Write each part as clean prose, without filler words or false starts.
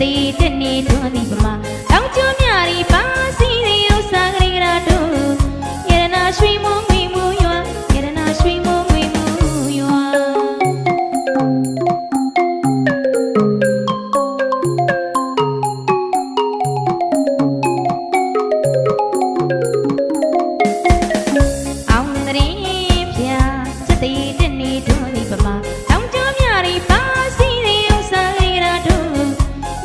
သေးတဲ့နေတော်ဒီပမာတောင်ကျွန်းမြရီပါစီရီဥစားကလေးရာတို့ရတနာရွှေမုံမီမူရွာရတနာရွှေမုံမီမူရွာအောင်တရင်ဖျားစသေးတဲ့နေတော်ဒီပမာတောင်ကျွန်းမြရီပါစီရီဥစားကလေးရာတို့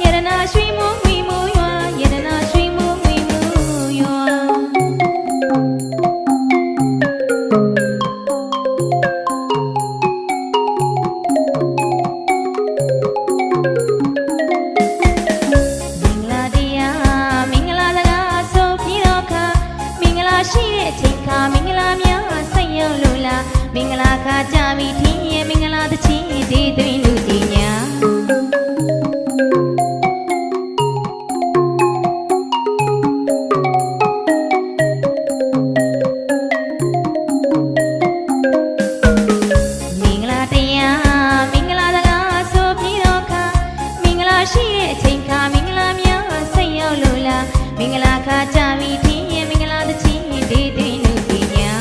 ရတနာရွှေမုံမီမူရွာရတနာရွှေမုံမီမူရွာရှိတဲ့အချိန်ခါမင်္ဂလာများဆက်ရောက်လို့လားမင်္ဂလာခါကြပြီထင်ရဲ့မင်္ဂလာသချင်းဒီသွင်းလူတီညာမင်္ဂလာတရားမင်္ဂလာစကားဆိုပြီးတော့ခါမင်္ဂလာရှိတဲ့အချိန်ခါမင်္ဂလာများဆက်ရောက်လို့လားမင်္ဂလာခါကြပြီထင်ရဲ့မင်္ဂလာသချင်းဒီသွင်းလူတီညာ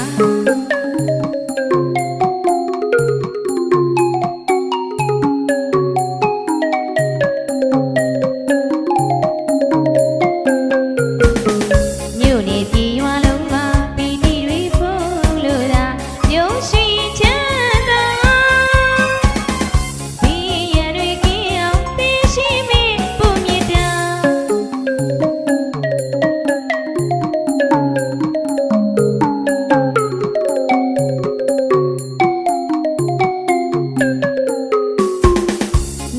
မြို့နေပြည်ရွာလုံးမှာပီတိတွေဖုံးလို့သာမျိုးရှိချမ်းသာဒီရတွေကင်းအောင်သိရှိမိပုံမြတ်တာ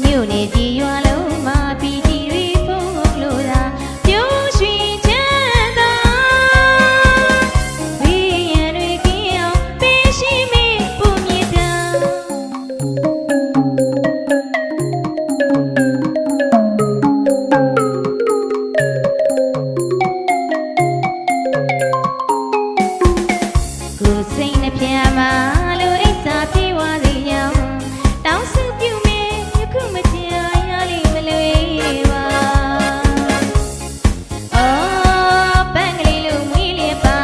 မြို့နေပြည်ရွာလုံးမှာပီတိတွေဖုံးလို့သာမျိုးရှိချမ်းသာဒီရတွေကင်းအောင်သိရှိမိပုံမြတ်တာကိုယ်စိတ်နှပြမှာလို့အိစာပြေဝစေရောင်တောင်းစုပြုမေယခုမချင်ရလိမ့်မလွေပါအော်ပန်းကလေးလိုမွေးလျက်ပါ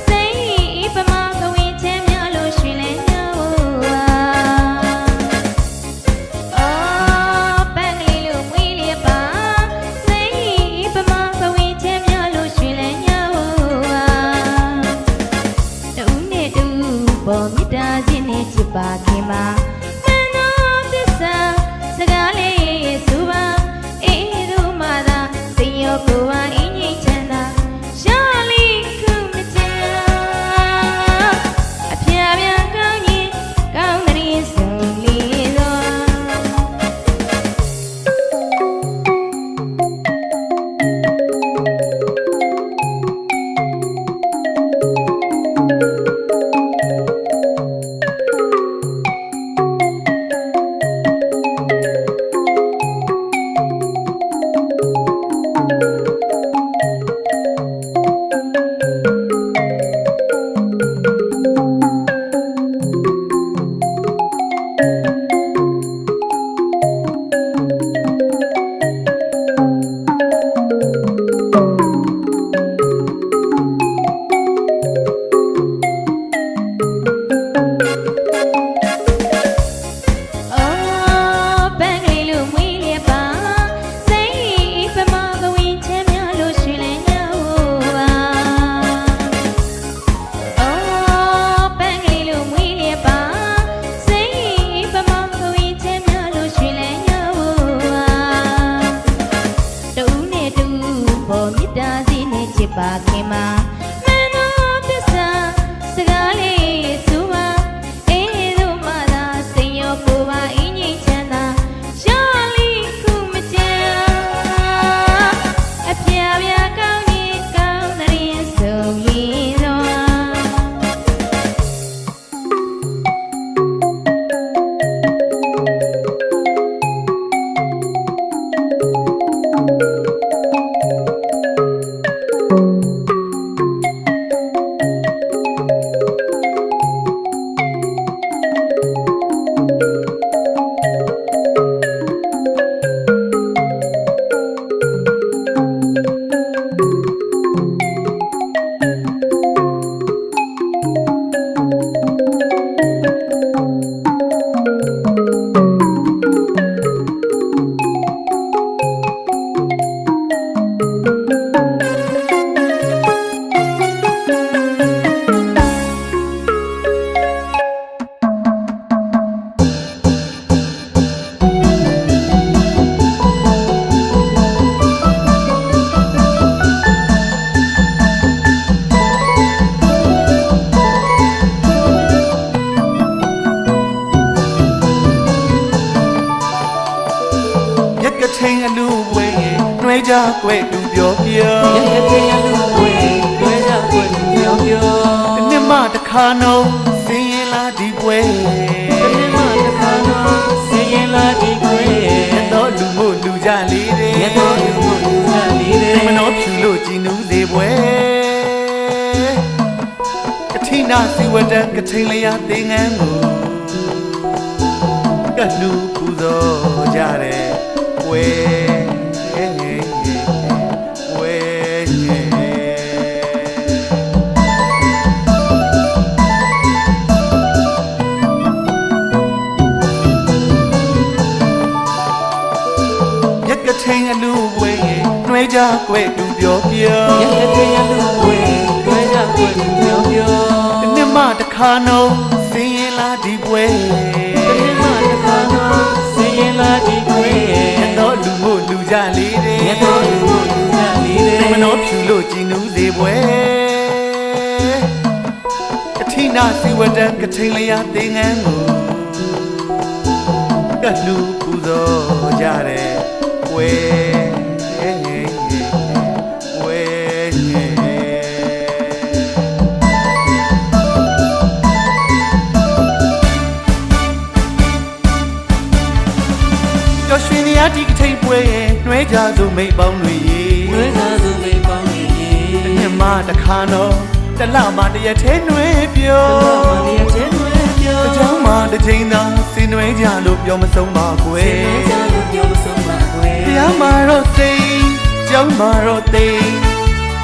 စိတ်ပမာကဝင်းချမ်းများလို့ရွှင်လဲညောပါအော်ပန်းကလေးလိုမွေးလျက်ပါစိတ်ပမာကဝင်းချမ်းများလို့ရွှင်လဲညောပါတူနဲ့တူပေါ်မြတ်တာချင်းနဲ့ချစ်ပါခင်ပါမန်တော်သစ္စာစကားလေးဆိုပါအေးတို့မှသာစိတ်ရောကိုယ်ဝအင်းငိမ့်ချမ်းသာရှာလီခုမချမ်းအဖျားပြကောင်းရင်ကောင်းတဲ့ရင်စုံလေးသောပါခင်မှာမန်တော်သစ္စာစကားလေးဆိုပါအေးတို့မှသာစိတ်ရောကိုယ်ပါအင်းငိမ့်ချမ်းသာရှာလီခုမချမ်းအဖျားပြကောင်းရင်ကောင်းတဲ့ရင်စုံရင်သော ချိန်အလူဝဲနှွေးကြကွယ်တူပြောပြော ရက်ကချိန်အလူဝဲတွဲကြကွယ်ပြောပြော တစ်နှစ်မှတစ်ခါနှုံးစင်ရင်လာဒီပွဲ တစ်နှစ်မှတစ်ခါတော့စင်ရင်လာဒီကွယ် ရတော့လူမို့လူကြလေးတဲ့ ရတော့လူမှုလူကလေးတဲ့ စိတ်မနှောဖြူလို့ကြည်နူးစေပွဲကတိနာစီဝတကထိန်လျာသင်ငန်းကိုကလူပူဇော်ကြတဲ့ပွဲပွဲ ကချိန်အလူဝဲနှွေးကြကွယ်တူပြောပြော ရက်ကချိန်အလူဝဲတွဲကြကွယ်ပြောပြော တစ်နှစ်မှတစ်ခါနှုံးစင်ရင်လာဒီပွဲ တစ်နှစ်မှတစ်ခါတော့စင်ရင်လာဒီကွယ် ရတော့လူမို့လူကြလေးတဲ့ ရတော့လူမှုလူကလေးတဲ့ စိတ်မနှောဖြူလို့ကြည်နူးစေပွဲကတိနာစီဝတကချိန်လျာသင်ငန်းကိုကလူပူဇော်ကြတဲ့ပွဲပွဲ ကျော်ရွှင်နေရဒီကထိန်ပွဲနှွဲကြစို့မိတ်ပေါင်းတွေရေ ဝဲသာစုမိပေါင်းနေရေ တစ်နှစ်မှတစ်ခါတော့တစ်လမှတစ်ရက်ထဲနှွဲပြော မလေးချင်းဝဲပြော တစ်ချောင်းမှတစ်ချိန်သာစင်နှွဲကြလို့ပြောမဆုံးပါကွယ် ကြလို့ပြောမဆုံးပါကွယ် ဘုရားမှာတော့စိတ်ကျောင်းမှာတော့သိ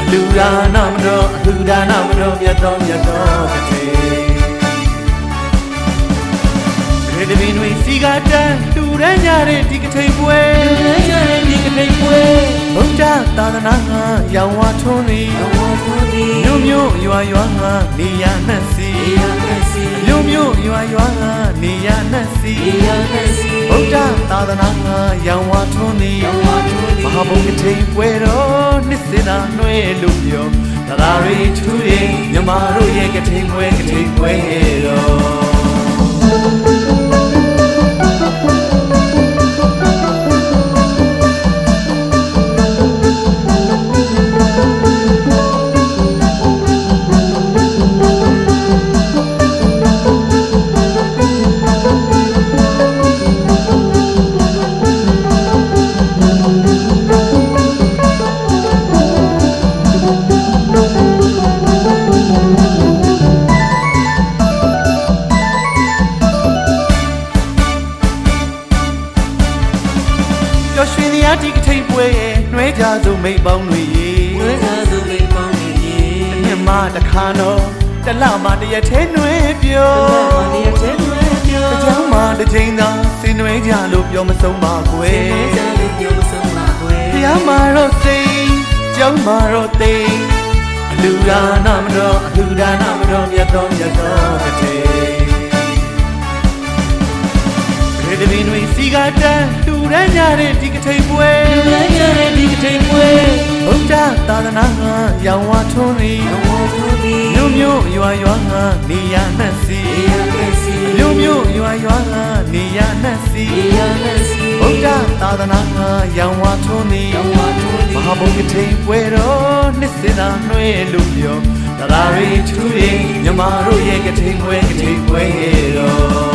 အလူဒါနမတော်အလူဒါနမတော်မြတ်တော်ကတိရေဒီဘီနွေစီကတန်တူရမ်းကြတဲ့ဒီကထိန်ပွဲ ဝဲကြတဲ့ဒီကနေ့ပွဲ ဘုရားသာသနာဟာရောင်ဝါထွန်းနေ အဝါသူဒီ မြို့မြို့ရွာရွာဟာနေရနှက်စီ ဒီရကစီ မြို့မြို့ရွာရွာဟာနေရနှက်စီ ဒီရကစီ ဘုရားသာသနာဟာရောင်ဝါထွန်းနေ အဝါသူဒီ မဟာဘုံကထိန်ပွဲတော်နှစ်စင်သာနှွဲလို့ပြောသာရီထူးရင်မြမတို့ရဲ့ကထိန်ပွဲတော်ကျော်ရွှင်နေရဒီကထိန်ပွဲနှွဲကြစို့မိတ်ပေါင်းတွေရေ ဝဲသာစုမိပေါင်းနေရေ တစ်နှစ်မှတစ်ခါတော့တစ်လမှတစ်ရက်ထဲနှွဲပြော မလေးချင်းဝဲပြော တစ်ချောင်းမှတစ်ချိန်သာစင်နှွဲကြလို့ပြောမဆုံးပါကွယ် ကြလို့ပြောမဆုံးပါကွယ် ဘုရားမှာတော့စိတ်ကျောင်းမှာတော့သိအလူဒါနမတော်အလူဒါနမတော်မြတ်တော်ကတိရေဒီဘီနွေစီကတန်တူရမ်းကြတဲ့ဒီကထိန်ပွဲ ဝဲကြတဲ့ဒီကနေ့ပွဲ ဘုရားသာသနာဟာရောင်ဝါထွန်းနေ အဝါသူဒီ မြို့မြို့ရွာရွာဟာနေရနှက်စီ ဒီရကစီ မြို့မြို့ရွာရွာဟာနေရနှက်စီ ဒီရကစီ ဘုရားသာသနာဟာရောင်ဝါထွန်းနေ အဝါသူဒီ မဟာဘုံကထိန်ပွဲတော်နှစ်စင်သာနှွဲလို့ပြောသာရီထူးရင်မြမတို့ရဲ့ကထိန်ပွဲတော် ဝ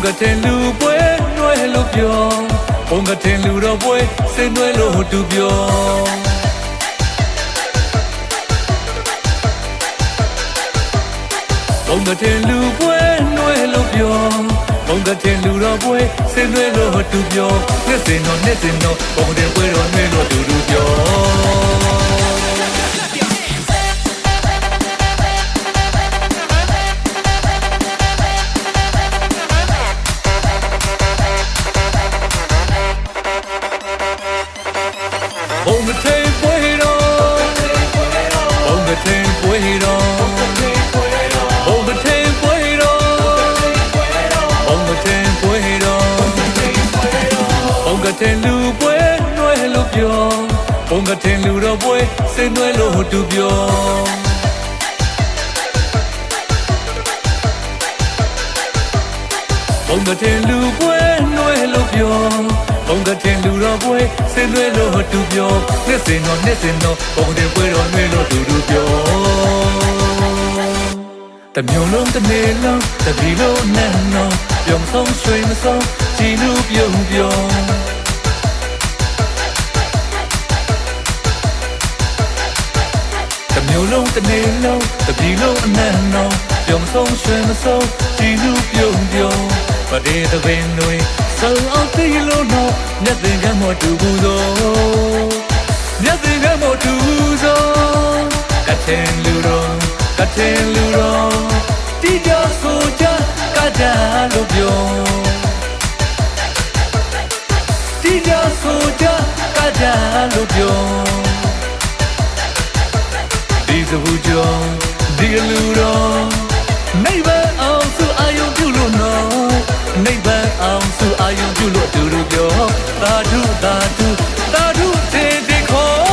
ကတဲ့လူပွဲနွယ်လို့ပြောဘုံကတဲ့လူတော်ပွဲစိတ်နွယ်လို့တူပြောဘုံကတဲ့လူပွဲနွယ်လို့ပြောဘုံကတဲ့လူတော်ပွဲစိတ်နွယ်လို့တူပြောနှစ်စင်တော့ဘုံကတဲ့ပွဲတော်နွယ်လို့တူပြောဘုံကတဲ့ပွဲတော်ဘုံကတဲ့ပွဲတော်ဘုံကတဲ့ပွဲတော်ဘုံကတဲ့ပွဲတော်ဘုံကတဲ့လူပွဲနွယ်လို့ပြောဘုံကတဲ့လူတော်ပွဲစိတ်နွယ်လို့တူပြောဘုံကတဲ့လူပွဲနွယ်လို့ပြောဘုံကတဲ့လူတော်ပွဲစိတ်နွယ်လို့တူပြောနှစ်စင်တော့ဘုံကတဲ့ပွဲတော်နွယ်လို့တူပြောတမျိုးလုံးတစ်နေ့လုံးတပီလုံးနဲ့နော်ပြုံဆုံးရွှေမဆုံးကြည်လူပြုံပြုံတမျိုးလုံးတစ်နေ့လုံးတပီလုံးနဲ့နော်ပြုံဆုံးရွှေမဆုံးကြည်လူပြုံပြုံပဒေတပင်တွေဆောင်းအောင်တီလို့နော်မျက်သိကမတူဘူးသောမျက်သိကမတူသောကတဲ့လူတော်ကတဲ့လူတော်တီကြဆိုကြကကြလို့ပြောတီကြဆိုကြကကြလို့ပြောဒီစဘူးကြောင့်ဒီလူတော်နိဗ္ဗာန်အောင်စုအာယုံပြုလို့နော်နိဗ္ဗာန်အောင်စုအာယုံပြုလို့တူတူပြောသာဓုသာဓုသာဓုတေတေခေါ်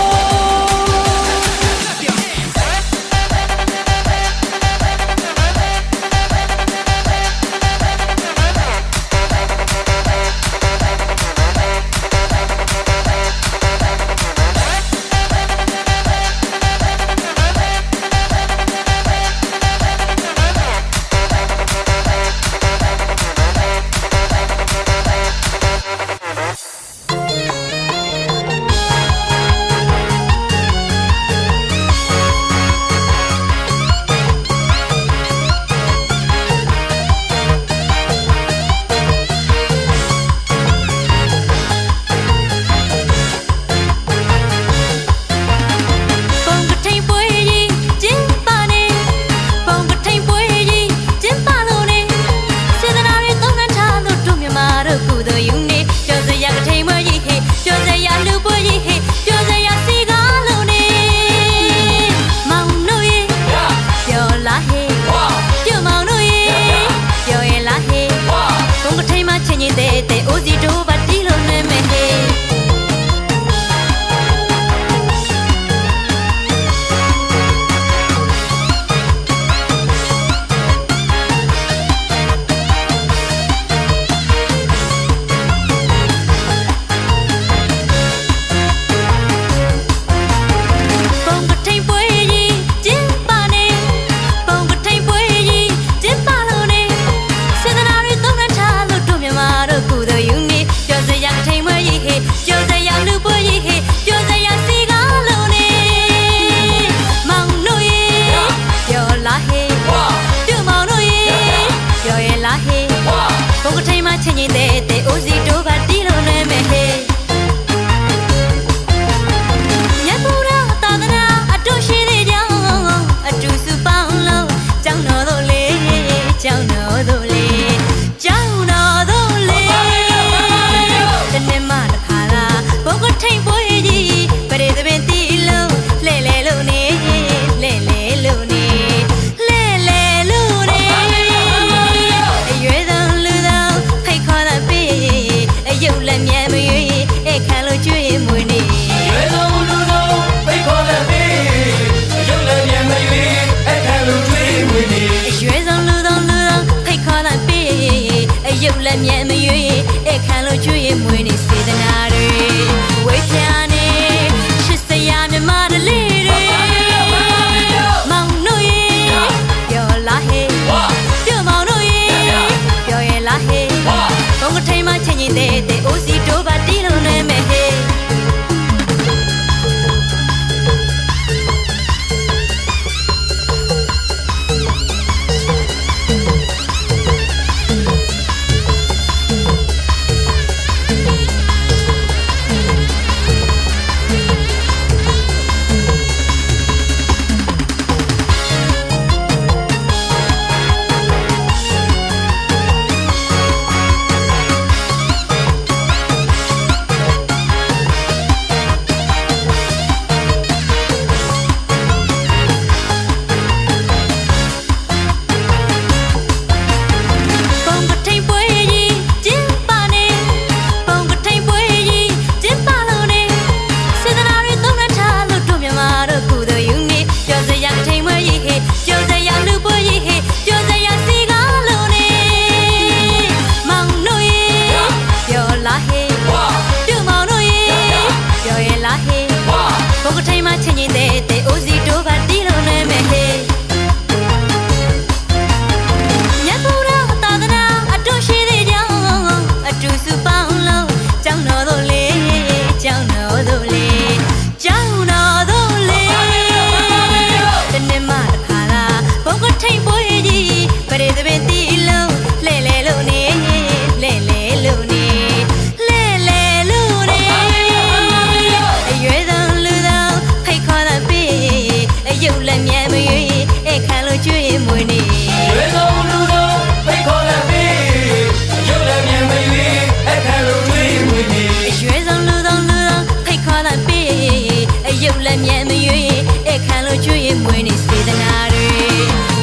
မြန်မရွေးအခန့်လို့ကျွေးမွေးနေစေတနာတွေ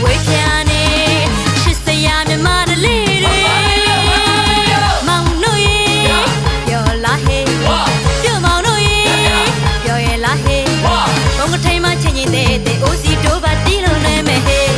ဝေးပြာနေရှစ်စရာမြမတလေးတွေမောင်တို့ရေပြောလာဟေးပြောမောင်တို့ရေပြောရလာဟေးဘုံကထိန်မချင်းချင်းတဲ့အိုးစီတိုးပါတီးလို့လဲမယ်ဟေး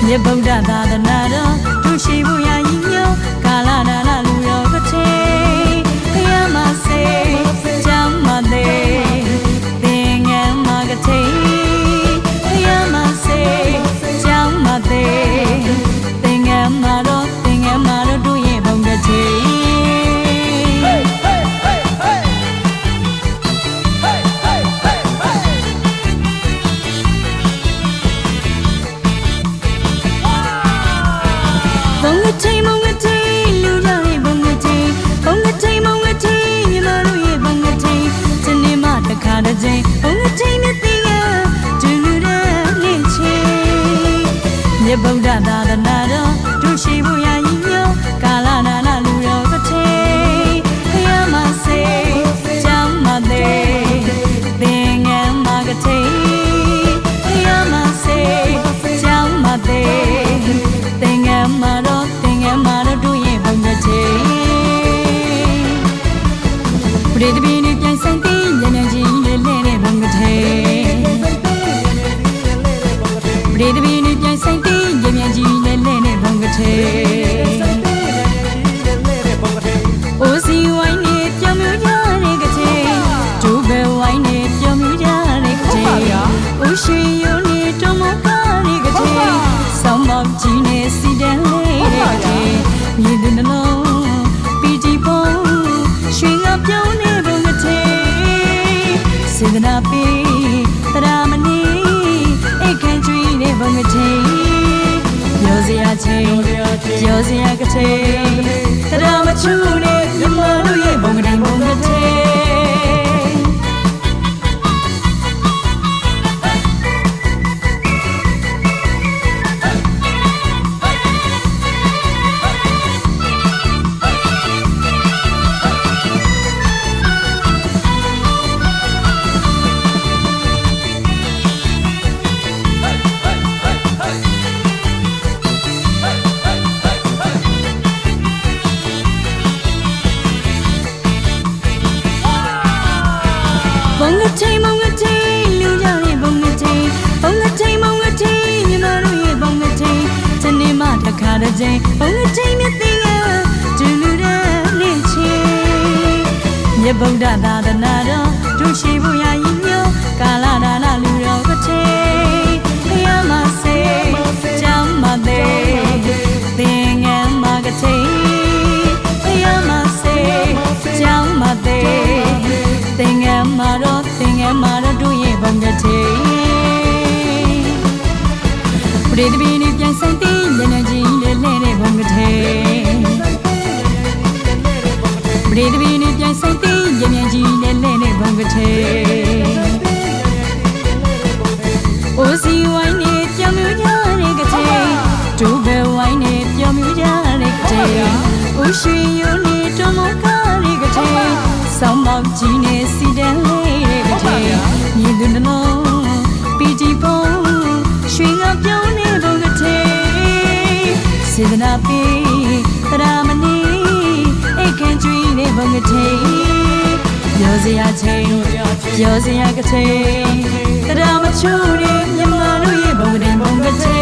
မြတ်ဗုဒ္ဓသာသနာတော်ဒုရှိဖို့ရာညီညွတ်ကာလနာနာလူရောကတိခရမစေချမ်းမသေးသင်္ကန်းမကတိခရမစေချမ်းမသေးသင်္ကန်းမတော်တို့ရဲ့ဘုံကတိမြတ်ဗုဒ္ဓသာသနာတော်ဒုရှိဖို့ရာညီညွတ်ကာလနာနာလူရောကတိခရမစေချမ်းမသေးသင်္ကန်းမကတိခရမစေချမ်းမသေးသင်္ကန်းမတော်တို့ရဲ့ဘုံကတိပရိသပိနေပြန်ဆိုင်တဲ့ဉာဏ်ကြီးလေးလေးနဲ့ဘုံကတိပရိသပိနေပြန်ဆိုင်တဲ့ဉာဏ်ကြီးလေးလေးနဲ့ဘုံကတိအိုစီဝိုင်းနဲ့ပြောင်းမျိုးကြတဲ့ကတိဒုဘဝိုင်းနဲ့ပြောင်းမျိုးကြတဲ့ကတိအိုရှိယုံနဲ့တုံးမကားတဲ့ကတိဆောင်းမောင်ကြီးနဲ့စီတန်လေးတဲ့ကတိမြည်တဲ့နှလုံးပီတီပုံရွှေငါပြောင်းနေဘုံကတိစေတနာပေးတရာမနီအိတ်ခန့်ကျွေးနေဘုံကတိပြောစရာချင်းပြောစရာကတိတရာမချူနဲ့မြမတို့ရဲ့ဘုံကတိလူကြောင့်ရဲ့ဘုံကတိမြမတို့ရဲ့ဘုံကတိဇနေမတခါတည်းချင်းဘုံကတိမြသိငါဒူလူတဲ့လေးချင်းမြတ်ဗုဒ္ဓသာသနာတော်ဒုရှိဖို့ရာညီညွတ်ကာလနာနာလူရောကတိခရမစေချမ်းမသေးသင်္ကန်းမကတိခရမစေချမ်းမသေးသင်္ကန်းမတော်တို့ရဲ့ဘုံကတိပရိသပိနေပြန်ဆိုင်တဲ့ဉာဏ်ကြီးလေးလေးနဲ့ဘုံကတိပရိသပိနေပြန်ဆိုင်တဲ့ဉာဏ်ကြီးလေးလေးနဲ့ဘုံကတိအိုစီဝိုင်းနဲ့ပြောင်းမျိုးကြတဲ့ကတိဒုဘဝိုင်းနဲ့ပြောင်းမျိုးကြတဲ့ကတိအိုရှိယုံနဲ့တုံးမကားတဲ့ကတိဆောင်းမောင်ကြီးနဲ့စီတန်လေးတဲ့ကတိမြည်သူနှလုံးပီတီပုံရွှေငါပြောင်းနေဘုံကတိစေတနာပေးတရာမနီအိတ်ခန့်ကျွေးနေဘုံ ကတိပြောစရာချင်းပြောစရာကတိတရားမချူနေမြမတို့ရဲ့ဘုံတိမ်ဘုံကတိ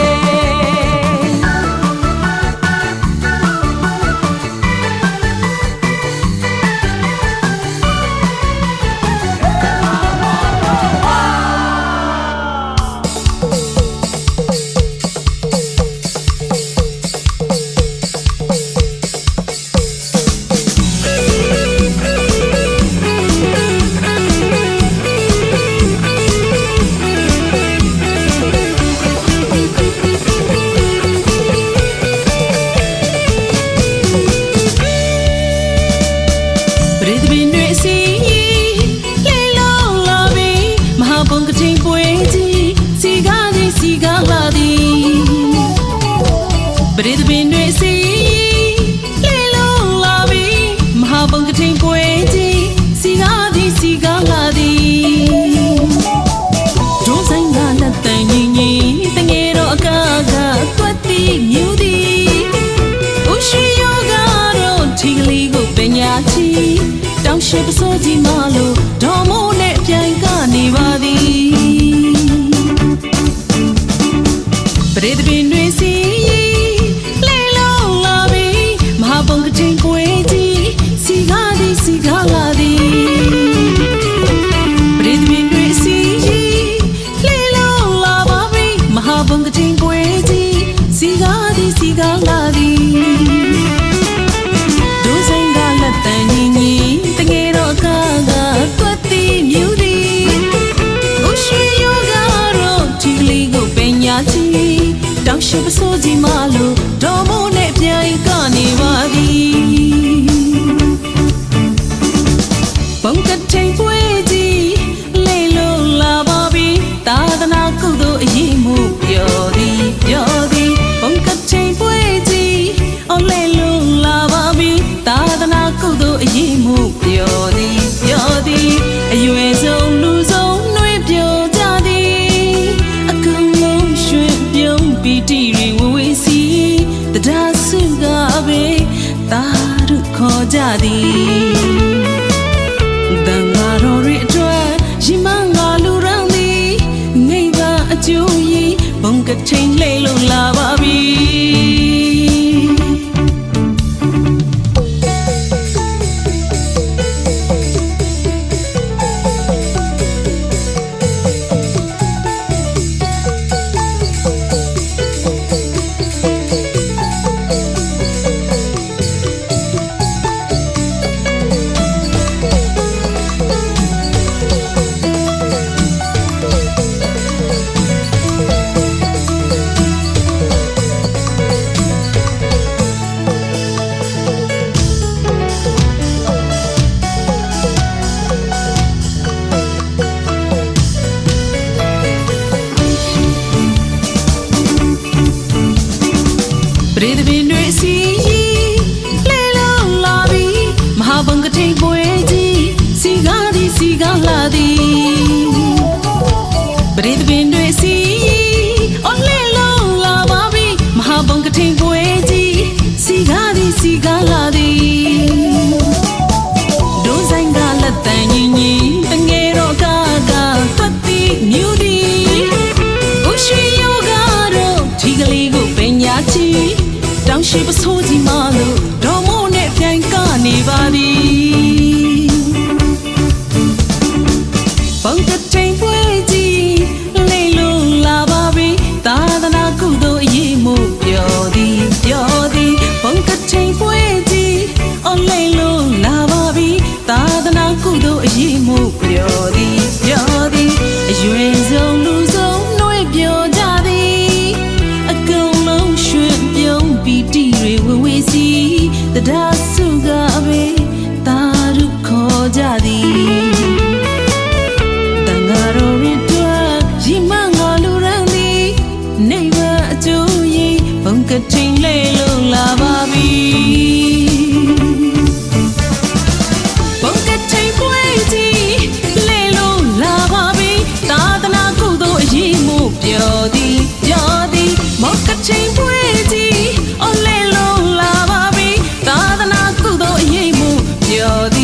ပရိသပင်တွေစီလေလုံးလာပြီမဟာဘုံကထိန်ပွဲကြီးစီကားသည်စီကားလာသည်ဒုဆိုင်ကလက်တန်ရင်ကြီးတငယ်တော့အကားကတွက်သည်မြူသည်ဥရှိယောကတော့ထီကလေးကိုပညာချီတောင်ရှိပစိုးကြီးမလို့ဒေါ်မိုးနဲ့ပြိုင်ကနေပါသည်ပရိသပင်တွေစီဘုံကတိန်ပွဲကြီးစီကားသည်စီကားလာသည်ပရိသပင်တွေစီလေလုံးလာပါပြီမဟာဘုံကတိန်ပွဲကြီးစီကားသည်စီကားလာသည်ဒုဆိုင်ကလက်တန်ကြီးကြီးတငယ်တော့ကားကတွက်သည်မြူသည်ဥရှိယောကတော့ဒီကလေးကိုပညာချီတောင်ရှိပစိုးကြီးမလို့ဒေါ်မိုးနဲ့ပြိုင်ကနေပါဘုံကထိန်ပွဲကြီးလေလုံးလာပါပြီသာသနာကုသိုလ်အရေးမှုပြောသည်ဘုံကထိန်ပွဲကြီးအော်လေလုံးလာပါပြီသာသနာကုသိုလ်အရေးမှုပြောသည်အရွယ်ဆုံးလူဆုံးနှွေးပြောကြသည်အကုန်လုံးရွှင်ပြုံးပီတိတွေဝဝေးစီတရားစုကပဲသာတို့ခေါ်ကြသည်တန်ဃာတော်တွေအတွက်ရင်မငါလူရန်သည်နေပါအကျိုးကြီးဘုံကထိန်လေလုံးလာပါပြီပရိသပင်တွေစီလေလုံးလာပြီမဟာဘုံကထိန်ပွဲကြီးစီကားသည်စီကားလာသည်ပရိသပင်တွေစီအော်လေလုံးလာပါပြီမဟာဘုံကထိန်ပွဲကြီးစီကားသည်စီကားလာသည်ဒုဆိုင်ကလက်တန်ကြီးကြီးတငယ်တော့ကားကတွက်သည်မြူသည်ဥရှိယောကတော့ဒီကလေးကိုပညာချီတောင်ရှိပစိုးကြီးမလို့ဒေါ်မိုးနဲ့ပြိုင်ကနေပါသည်ဘုံကထိန်ပွဲကြီးလေလုံးလာပါပြီသာသနာကုသိုလ်အရေးမှုပြောသည်ဘုံကထိန်ပွဲကြီးအော်လေလုံးလာပါပြီသာသနာကုသိုလ်အရေးမှုပြောသည်အရွယ်ဆုံးလူဆုံးနှွေးပြောကြသည်အကုန်လုံးရွှင်ပြုံးပီတိတွေဝဝေးစီတရားစုကပဲသာတို့ခေါ်ကြသည်တန်ဃာတော်တွေအတွက်ရင်မငါလူရန်သည်နေပါအကျိုးကြီးဘုံကထိန်လေလုံးလာပါပြီဘုံကထိန်ပွဲကြီးလေလုံးလာပါပြီသာသနာကုသိုလ်အရေးမှုပြောသည်မောကထိန်ပွဲကြီးအော်လေလုံးလာပါပြီသာသနာကုသိုလ်အရေးမှုပြောသည်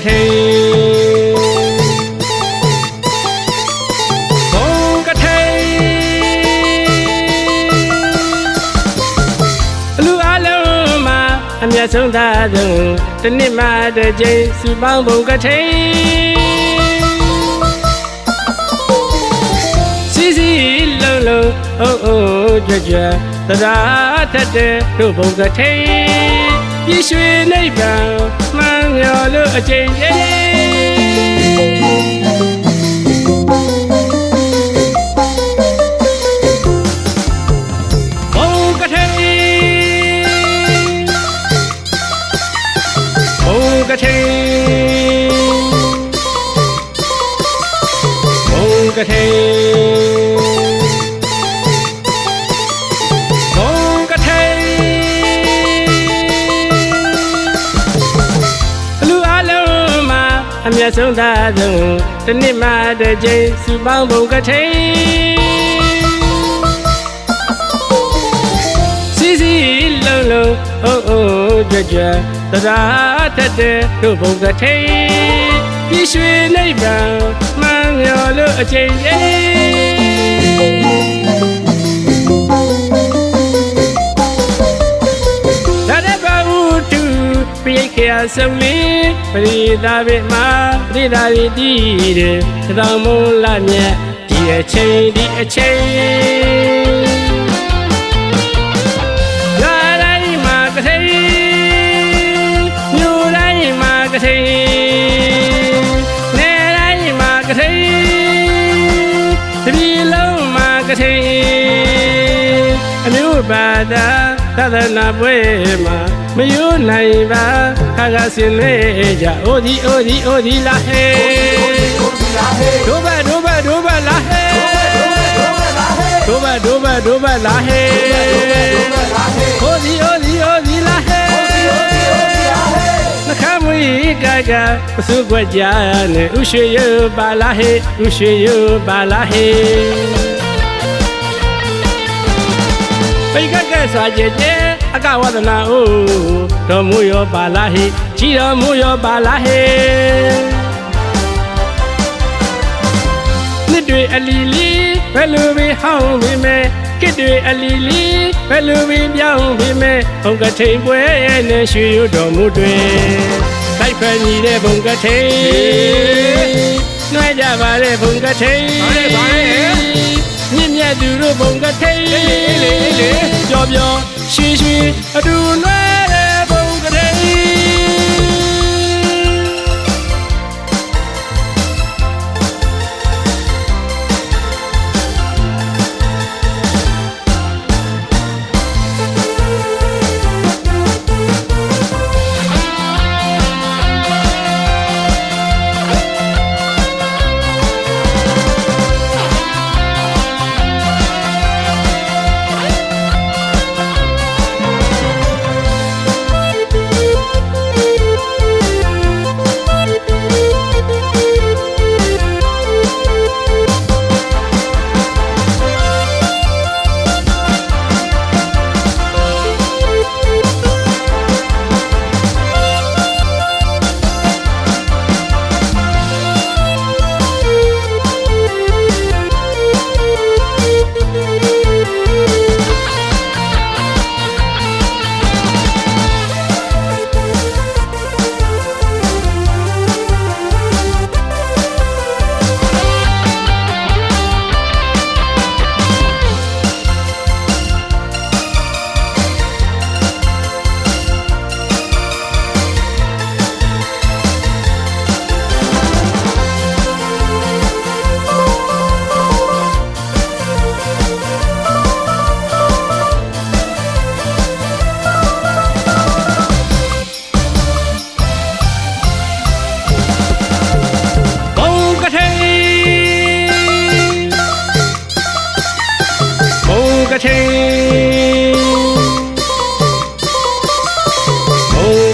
ထိန်ဘုံကထိန်လူအလုံးမှာအမြတ်ဆုံးသားဆုံးတစ်နှစ်မှတစ်ကြိမ်စုပေါင်းဘုံကထိန်စီစီလုံးလုံးအုံအုံကြွကြွသဒ္ဓါထက်တဲ့တို့ဘုံကထိန်ပြည့်ရွှေနိဗ္ဗာန်မှန်မျောလို့အကျဉ်းကြီးဘုံကထိန်ဘုံကထိန်ဘုံကထိန်အမြတ်ဆုံးသားဆုံးတစ်နှစ်မှတစ်ကြိမ်စုပေါင်းဘုံကထိန်စီစီလုံးလုံးအုံအုံကြွကြွသဒ္ဓါထက်တဲ့တို့ဘုံကထိန်ပြည့်ရွှေနိဗ္ဗာန်မှန်မျောလို့အကျဉ်းပိယခေဆုံးလေးပရိသာဝိမာပရိသာဝိတိတဲ့တောင်မုံလာမြတ်ဒီအချိန်ရွာတိုင်းမှာကထိန်မြို့တိုင်းမှာကထိန်နယ်တိုင်းမှာကထိန်တပြည်လုံးမှာကထိန်အမျိုးဘာသာသာသနာပွဲမှာမယိုးနိုင်ပါခါကဆင်းနေကြအိုဒီလာဟေဒိုဘလာဟေဒိုဘလာဟေအိုဒီလာဟေနှခမွေကာကပစုကွက်ကြနဲ့ဥရွှေရပါလာဟေပိကကစွာကြည်အကဝဒနာအိုတော်မူရောပါလာဟိကြည်တော်မူရောပါလာဟိနှစ်တွေအလီလီဘယ်လိုပဲဟောင်းပြီမဲ့ကစ်တွေအလီလီဘယ်လိုပဲပြောင်းပြီမဲ့ဘုံကထိန်ပွဲနဲ့ရွှေရတော်မူတွေတိုက်ဖက်ညီတဲ့ဘုံကထိန်နှွဲကြပါတဲ့ဘုံကထိန်ပါလေမြင့်မြတ်သူတို့ဘုံကထိန်ပျော်ပျော်ရွှေအတူနွယ်တဲ့ဘုံကထိန်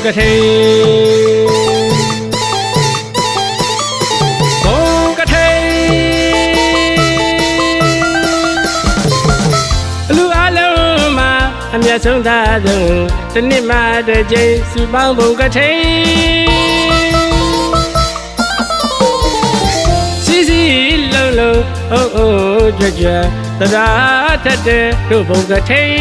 ကထိန်ဘုံကထိန်လူအလုံးမှာအမြတ်ဆုံးသားဆုံးတစ်နှစ်မှတစ်ကြိမ်စုပေါင်းဘုံကထိန် ကြွကြွသဒ္ဒါထက်တဲ့တို့ဘုံကထိန်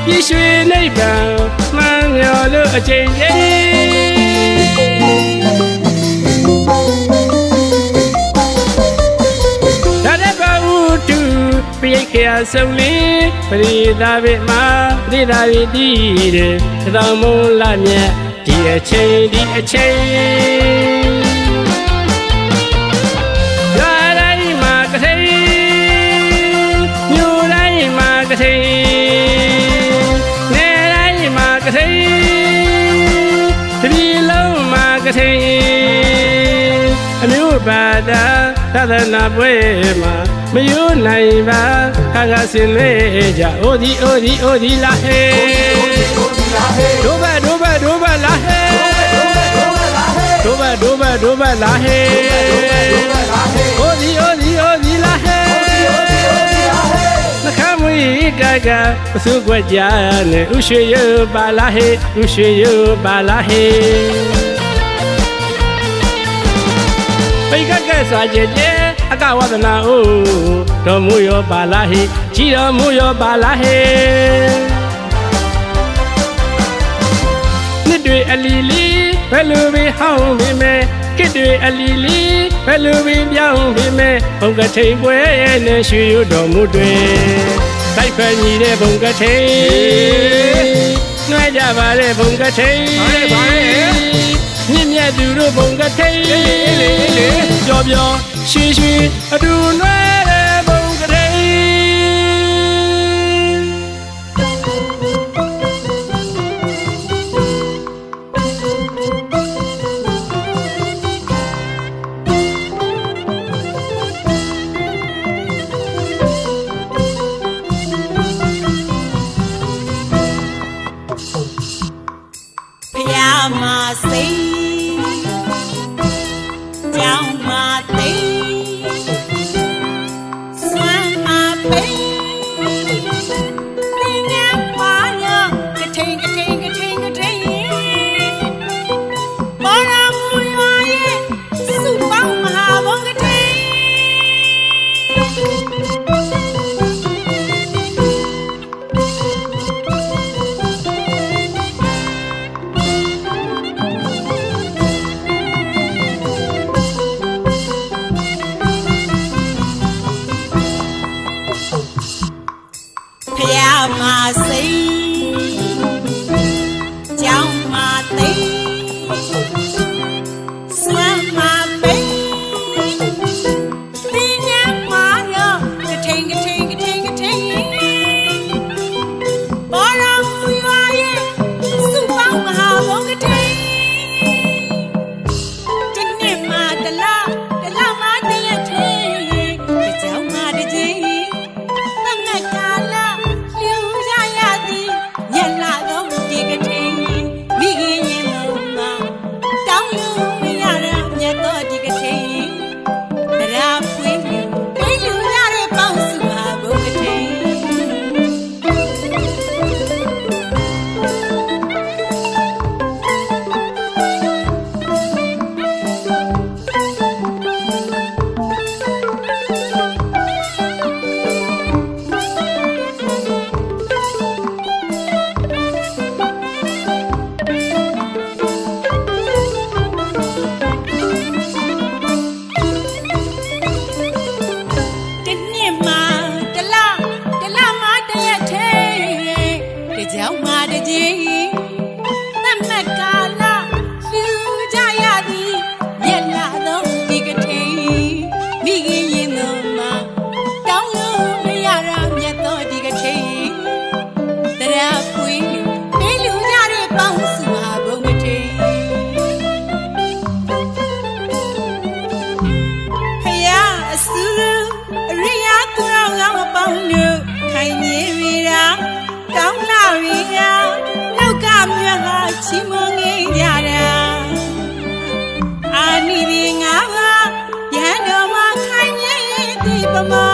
ပြည့်ရွှေနိဗ္ဗာန်မှန်မျောလို့အချိန်ကြီးဒါတဲ့ဘာဝတူပြိတ်ခရဆုံးလင်းပရိသာဝိမာပရိသာဝိတည်တဲ့သောင်းမုံလမြတ်ဒီအချိန်အမျိုးဘာသာသာသနာပွဲမှာမယိုးနိုင်ပါခါခါဆင်လေကြအိုဒီလာဟေဒိုဘလာဟေဒိုဘလာဟေအိုဒီလာဟေနှခမ်းမွေးကကပစုကွက်ကြနဲ့ဥရွှေရပါလာဟေပိတ်ကစွာကျဲအကဝဒနာအိုတော်မူရောပါလာဟိကြီးတော်မူရောပါလာဟိနှစ်တွေအလီလီဘယ်လိုပဲဟောင်းပြီမဲကိတွေအလီလီဘယ်လိုပဲပြောင်းပြီမဲဘုံကထိန်ပွဲနဲ့ရွှေရတော်မူတွေတိုက်ဖက်ညီတဲ့ဘုံကထိန်နှွဲကြပါတဲ့ဘုံကထိန်မြင့်မြတ်သူတို့ဘုံကထိန်ပျော်ရွှေအတူနွဲတဲ့ဘုံကထိန်ဖယားမစိတ်ကြောင်မသိစွမ်းမပိတင်ငါပါညကထိန်ဘောရမူရွာရဲ့စုပေါင်းမဟာဘုံကထိန်ဖယားမစိတ်ကြောင်မသိစွမ်းမပိတင်ငါပါညကထိန်ဘောရမူရွာရဲ့စုပေါင်းမဟာဘုံကထိန်ဒီနေ့မှတလားမှတရက်ထဲဒီကြောင်မတကြီးသတ်မှတ်ကာလလျူရရသည်ညက်လာတော့ဒီကထိန်မိခင်ရင်မတောင်းလို့မရတဲ့မြတ်တော်ဒီကထိန်တရားဖွင့်ပေးလူရတဲ့ပေါင်းစုဟာဘုံကထိန်ကြောင်မာတကြီးသတ်မှတ်ကာလလူကြရသည်မျက်လာတော့ဒီကထိန်မိခင်ရင်တော်မှာတောင်းလို့မရတာမြတ်တော်ဒီကထိန်တရားပွေးပေးလူကြတဲ့ပေါင်းစုဟာဘုံကထိန်ဖယားအစူအရိယာသူတော်ကောင်းအပေါင်းတို့ခိုင်မြေရီတာကောင်းလာရီယာလောက်ကမြတ်ဟာချီးမွမ်းနေကြတာအာနိဒီငါကရဟန်းတော်မှာခိုင်မြေဒီပမာ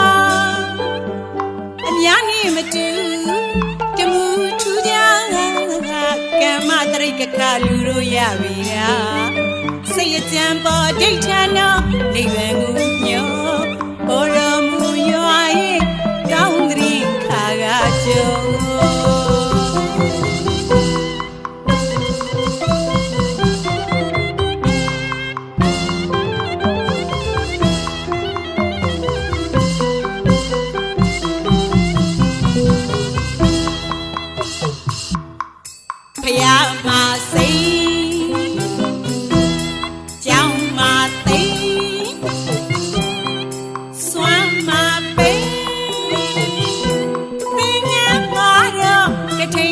အများနေမတူတမှုထူးကြကမ္မတရိကခလူတို့ရပြီရာစိတ်အကြံပေါ်ဒိဋ္ဌာနောနိဗ္ဗာန်ကိုညောဘောရ ဖယားမစိတ်ကြောင်းမသိစွမ်းမပိပညာမာရောကထိန်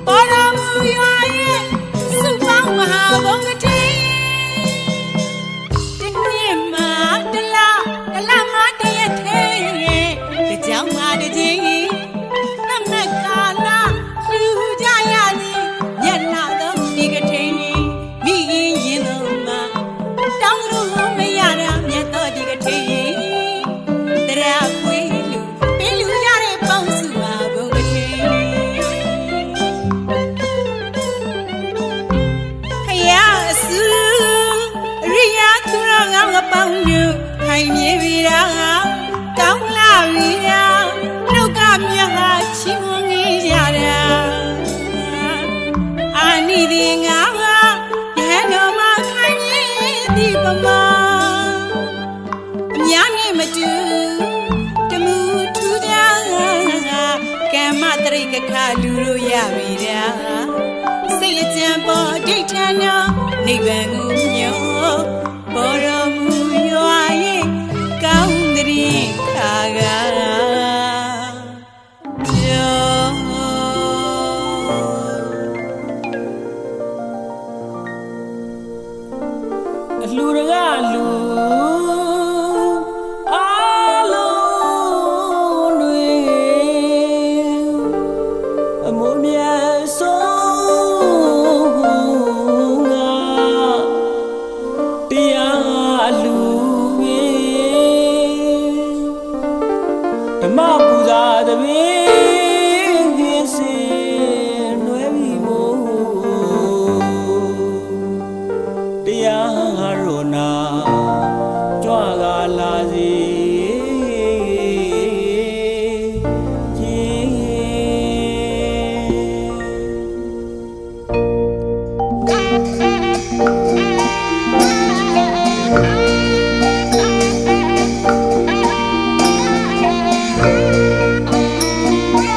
ပေါ်တော်မူရွာရဲ့စုပေါင်းမဟာဘုံကထိန်တနေ့မှာတလားမှာတရက်သေးတကြောင်မှာတကြီးကာလာလူကြရသည်ညလာတော့ဒီကထိန်ကြီးမိရင်ရင်တော့မှတောင်းလို့မရတာမြတ်တော့ဒီကထိန်ကြီးတရားခွေးလူပင်လူရတဲ့ပေါင်းစုပါဘုံကထိန်ခရအစူရိယာသူတော်ငါမပေါင်းညခိုင်မြေပြီတာကောင်းလာပြီတာနှုတ်ကမြတ်ဟာချီးမွမ်းကြတာအာနိဒီငါယဟန်တော်မှာခိုင်မြဲဒီပမာအများနဲ့မတူတမှုထူးကြကမ္မတရိကခလူတို့ရပြီတာစိတ်အကြံပေါ်ဒိဋ္ဌာနောနိဗ္ဗာန်ကိုမျှော်ပေါ်တော်မူရွာရဲ့ကောင်းတည်းခါကလူတကလူအားလုံးတွေအမုန်းမြတ်ဆုံးငါတရားလူပဲဓမ္မပူဇာတပင်ခင်းစင်နွယ်ပြီးမို့တရားရောနာကြွကလာစီခ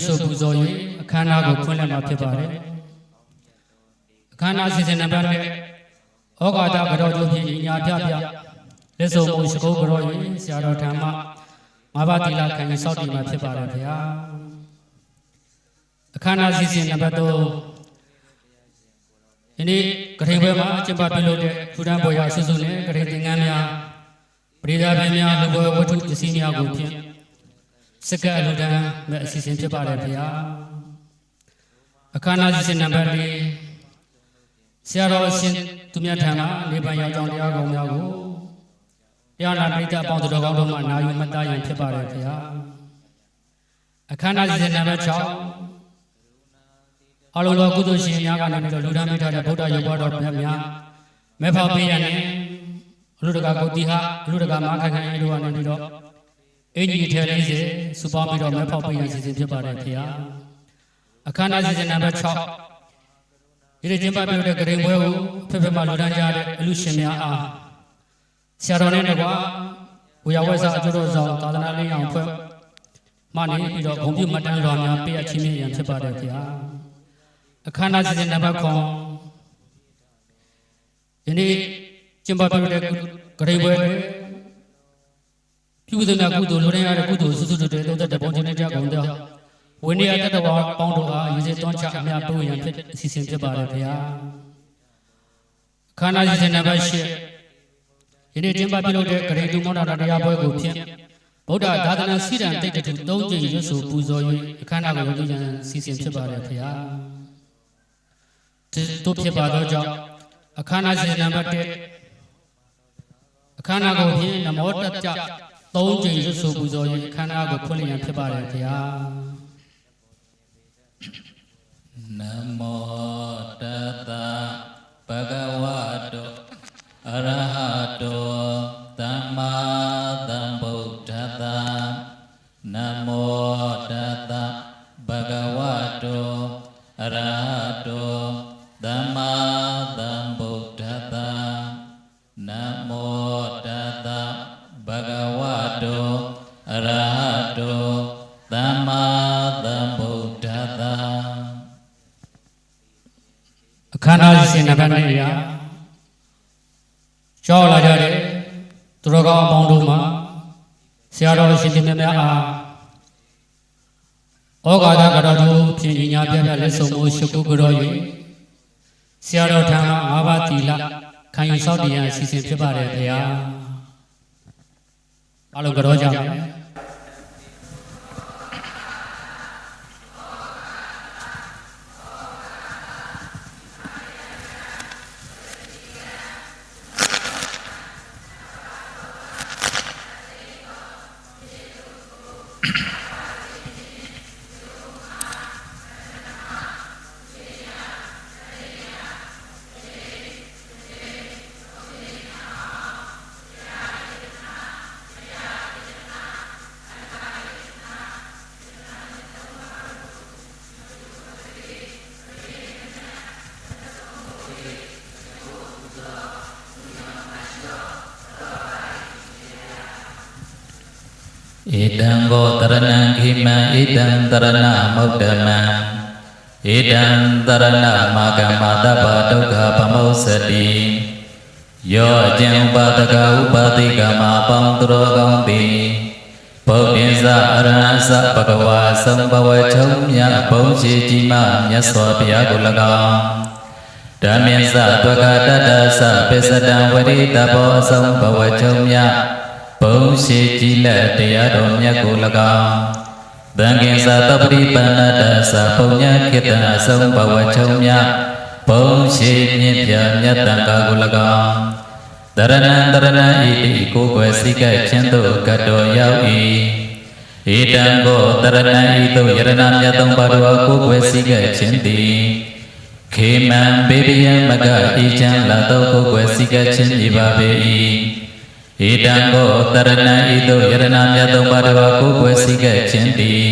ဆိုပူဇော်၍အခမ်းအနားကိုဖွင့်လှစ်မှာဖြစ်ပါတယ်အခမ်းအနားစီစဉ်နံပါတ်1ဩဃာတကတော်ကျိုးဖြင့်ညာပြပြလက်စုံမှုရှိခိုးကတော်၍ဆရာတော်ထံမှ၅ပါးသီလခံယူစောင့်တည်မှာဖြစ်ပါတယ်ခင်ဗျာအခမ်းအနားစီစဉ်နံပါတ်3ဒီနေ့ကထိန်ပွဲမှာကျင်းပပြုလုပ်တဲ့ထူထမ်းပွဲရာဆုစုနဲ့ကထိန်သင်္ကန်းများပရိသတ်များလူပွဲဝတ္ထုပစ္စည်းများကိုဖြင့်စက္ကအလူတန်းမဲ့အစီအစဉ်ဖြစ်ပါတယ်ခင်ဗျာအခမ်းအနားစီစဉ်နံပါတ်4ဆရာတော်အရှင်သူမြတ်ထံမှ၄ပန်းရောက်ကြောင်းတရားကောင်းများကိုတရားနာပရိသတ်အပေါင်းတော်ကောင်းတို့မှနာယူမှတ်သားရန်ဖြစ်ပါတယ်ခင်ဗျာအခမ်းအနားစီစဉ်နံပါတ်6အလုံးတော်ကုသိုလ်ရှင်များကနေပြီးတော့လူဒန်းမိထားတဲ့ဗုဒ္ဓရုပ်ဘတော်မြတ်များမဲဖောက်ပေးရတဲ့အလူတကာကိုတိဟအလူတကာမခခန်ရီတို့ကနေပြီးတော့အင်ကြီးထဲလေးစေစူပေါင်းပြီးတော့မဲဖောက်ပေးရစီစဉ်ဖြစ်ပါတယ်ခင်ဗျာအခမ်းအနားစီစဉ်နံပါတ်6ဒီနေ့ကျင်းပပြုလုပ်တဲ့ကရင်ပွဲကိုဖက်ဖက်မှလူဒန်းကြတဲ့အလူရှင်များအားဆရာတော်နဲ့တကွာဝေယဝဲစာအကျိုးတော်ဆောင်သာသနာလေးအောင်ဖွဲ့မှနေပြီးတော့ဂုဏ်ပြုမှတ်တမ်းလွှာများပေးအပ်ခြင်းရန်ဖြစ်ပါတယ်ခင်ဗျာအခမ်းအနားစီစဉ်နံပါတ်9ယနေ့ကျင်းပပြုလုပ်တဲ့ကရင်ပွဲတွေပြုစုတဲ့ကုသိုလ်လူတိုင်းရတဲ့ကုသိုလ်စုစုတွေတုံးတဲ့ပုံချင်းတဲ့ကြောင့်တော့ဝိနည်းတတဝါပေါင်းတို့အားရည်စည်သွန်းချအများတိုးရန်ဖြစ်အစီအစဉ်ဖြစ်ပါတယ်ခင်ဗျာအခမ်းအနားစီစဉ်နံပါတ်10ယနေ့ကျင်းပပြုလုပ်တဲ့ကရင်သူမောင်တော်တရားပွဲကိုဖြင့်ဗုဒ္ဓသာသနာစီရန်တိတ်တူ၃ကြိမ်ရွတ်ဆိုပူဇော်၍အခမ်းအနားကိုလုပ်ကြရန်စီစဉ်ဖြစ်ပါတယ်ခင်ဗျာတို့ဖြစ်ပါသောကြောင့်အခမ်းအနားစီစဉ်နံပါတ်1အခမ်းအနားကိုဖြင့်နမောတတ္တ၃ကြိမ်ရွတ်ဆိုပူဇော်၍အခမ်းအနားကိုဖွင့်လှစ်ရန်ဖြစ်ပါတယ်ခင်ဗျာနမောတတ္တဘဂဝတောအရဟတောသမ္မာသမ္ဗုဒ္ဓတ္တနမောတတ္တဘဂဝတောအရဟတောသမ္မာသမ္ဗုဒ္ဓတ္တနမောတတ္တဘဂဝတောအရဟတောသမ္မာသမ္ဗုဒ္ဓတ္တအခမ်းအနားစီစဉ်နံပါတ်2ရာကြောက်လာကြတဲ့သူတော်ကောင်းအပေါင်းတို့မှာဆရာတော်ရှင်ရှင်များအားဩဃာတကတော်တို့ဖြင့်ညာပြပြလက်ဆောင်မှုရှိခိုးကြတော်၍ဆရာတော်ထံမှ၅ပါးသီလခံယူစောင့်တည်ရန်အစီအစဉ်ဖြစ်ပါတယ်ခင်ဗျာအားလုံးကြတော်ကြပါမယ်ဣတံဘောတရဏံခိမံဣတံတရဏမုဒ္ဓမံဣတံတရဏမာကမတပ္ပဒုက္ခပမောစတိယောအကျံဥပါဒကဥပါတိကမပေါင်းသူတော်ကောင်းသည်ဗုဒ္ဓင်္စအရဟံစဘဂဝါသုံးဘဝချုံမြတ်ဘုံရှိကြီးမှမြတ်စွာဘုရားကို၎င်းဓမ္မင်္စဒွက္ခတတ္တသပစ္စတံဝရိတဘောအဆုံးဘဝချုံမြတ်ဘုံရှိကြီးလက်တရားတော်မြတ်ကို၎င်းသံဃင်္စသပ္ပိပန္နတ္တသပုညခေတ္တအဆုံးဘဝချုံမြတ်ဘုံရှိမြင့်ပြမြတ်တန်ခါကို၎င်းတရဏံတရဏံဣတိကိုယ်ွယ်စိကခြင်းသို့ကတ်တော်ရောက်၏ဣတံကိုတရဏံဤသို့ယရဏမြတ်သုံးပါးတို့ကိုယ်ွယ်စိကခြင်းသည်ခေမံဘေဘယံမကဤချမ်းလာသောကိုယ်ွယ်စိကခြင်းဤပါပေ၏ဣတံကိုတရဏံဤသို့ယရဏမြတ်သုံးပါးတို့ကိုယ်ွယ်စိကခြင်းသည်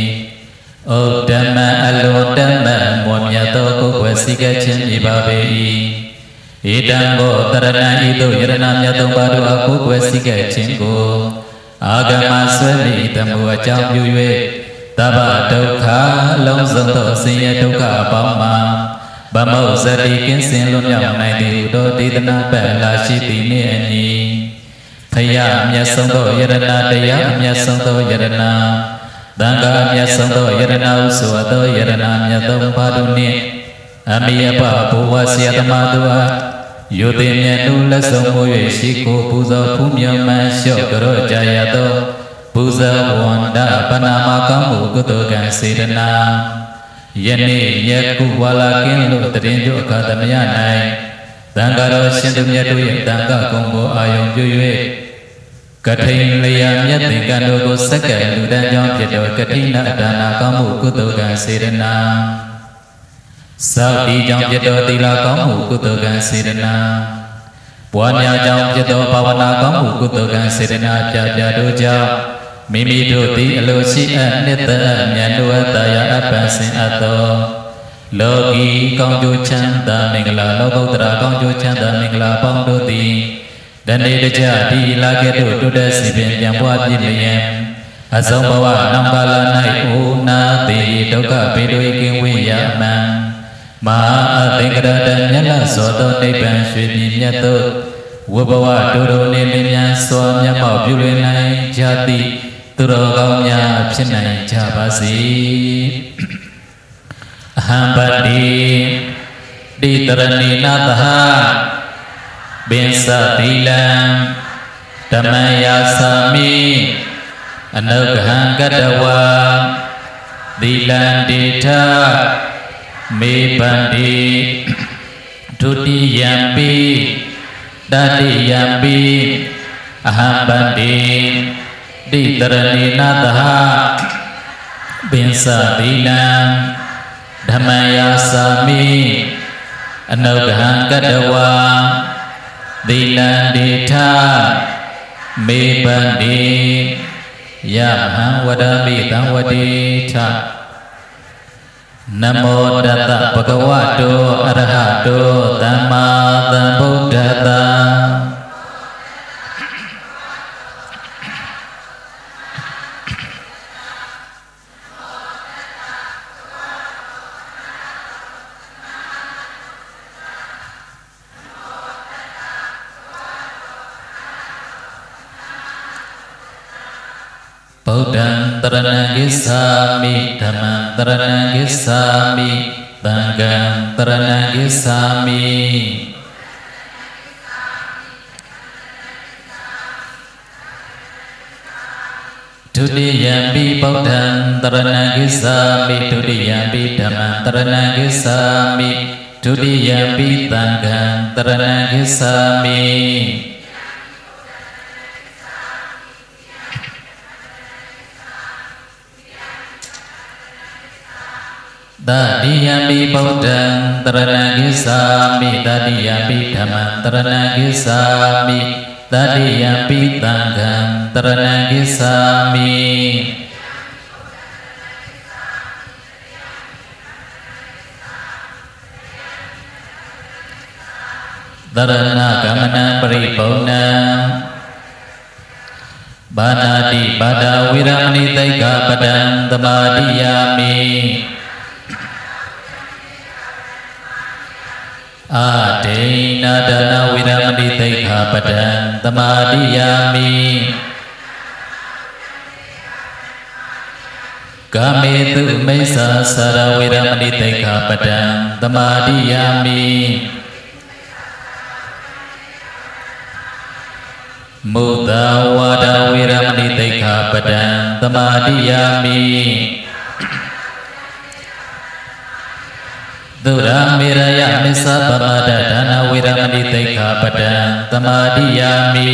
ဩဓမ္မအလောဓမ္မမောမြတ်သောကိုယ်ွယ်စိကခြင်းဤပါပေ၏ဣတံဘောတရဏံဤသို့ယရဏမြတ်သုံးပါးတို့အားကိုးကွယ်စိကခြင်းကိုအာဂမဆွဲမိတမှုအကြောင်းပြု၍ တဗ္ဗဒုက္ခလုံးစုံသောဆင်းရဲဒုက္ခအပေါင်းမှာဗမုဇ္ဇတိကင်းစင်လွတ်မြောက်နိုင်သည်ဟူသောဒေသနာပတ်လာရှိသည်နှင့်အညီဖယားအမျက်ဆုံးသောယရဏတရားအမျက်ဆုံးသောယရဏသံဃာအမျက်ဆုံးသောယရဏဟုဆိုသောယရဏမြတ်သုံးပါးတို့နှင့်အမိယပဘုရားဆရာသမားတို့အားယုတိမြတ်နုလက်ဆုံးမိုး၍ရှိကိုပူဇော်ဖူးမြော်မှန်လျှော့ကြောကြရသောပူဇော်ဝန္ဒပနာမကောင်းမှုကုသိုလ်ကံစေတနာယနေ့ယခုဝါလာကင်းလို့တရင်တို့အခါသမယ၌သံဃာတော်ရှင်သူမြတ်တို့ရဲ့တန်ခါကုံကိုအာယုံပြု၍ကထိန်လျာမြတ်သင်္ကန်းတို့ကိုစက္ကန့်လူတန်းကြောင်းဖြစ်သောကတိနာဒါနာကောင်းမှုကုသိုလ်ကံစေတနာသောတိကြောင့်ဖြစ်သောသီလကောင်းမှုကုသိုလ်ကံစေတနာပွားများကြောင့်ဖြစ်သောဘာဝနာကောင်းမှုကုသိုလ်ကံစေတနာပြပြတို့ကြောင့်မိမိတို့သည်အလိုရှိအပ်နှစ်သက်အမြတ်တို့အတရားအပန်းစင်အပ်သောလောကီကောင်းကျိုးချမ်းသာမင်္ဂလာလောကုတ္တရာကောင်းကျိုးချမ်းသာမင်္ဂလာပေါင်းတို့သည်တနေ့တကြဒီလာကဲ့သို့တိုးတက်စီပင်ပြန်ပွားပြည့်လျင်အဆုံးဘဝနောင်ကာလ၌အိုနာတိဒုက္ခဘေးတို့ကင်းဝေးရမှန်မဟာအသင်္ကရတမြတ်လစောသောနိဗ္ဗာန်ရွှေပြည်မြတ်သို့ဝဘဝတို့တို့နေလင်းမြန်စွာမျက်မှောက်ပြုလွင်နိုင်ကြသည်သူတော်ကောင်းများဖြစ်နိုင်ကြပါစေအဟံပတိတိတရဏိနာသဟပင်စသီလံဓမ္မယာသာမိအနုဂဟံကတဝါသီလံတေထမေပန္တိဒုတိယံပိတတိယံပိအဟံပတိတိတရဏိနာသဟပင်စသီလံဓမ္မယာသာမိအနုဂဟံကတဝါသီလံတေထမေပန္တိယမဟံဝဒမိတံဝတိထနမောတတဗုဒ္ဓဝတ္တောအရဟတောသမ္မာသမ္ဗုဒ္ဓတ္တဗုဒ္ဓံတရဏံဂစ္ဆာမိဓမ္မံတရဏံဂစ္ဆာမိသံဃံတရဏံဂစ္ဆာမိဒုတိယံပိဗုဒ္ဓံတရဏံဂစ္ဆာမိဒုတိယံပိဓမ္မံတရဏံဂစ္ဆာမိဒုတိယံပိသံဃံတရဏံဂစ္ဆာမိတတိယံပိဗုဒ္ဓံတရဏံဂစ္ဆာမိတတိယံပိဓမ္မံတရဏံဂစ္ဆာမိတတိယံပိသံဃံတရဏံဂစ္ဆာမိတရဏဂမနံပရိပုံဏံဘာနာတိဘာဒဝိရမဏိသိက္ခာပဒံသမာဓိယာမိအာဒိနာဒနာဝိရမဏိသိက္ခာပဒံသမာဓိယာမိကာမေတုမိစ္ဆာစာရဝိရမဏိသိက္ခာပဒံသမာဓိယာမိမုဒ္ဒဝါဒဝိရမဏိသိက္ခာပဒံသမာဓိယာမိသုရမေရယမစ္ဆပမဒဒါနဝိရမဏိသိက္ခာပဒံသမာဓိယာမိ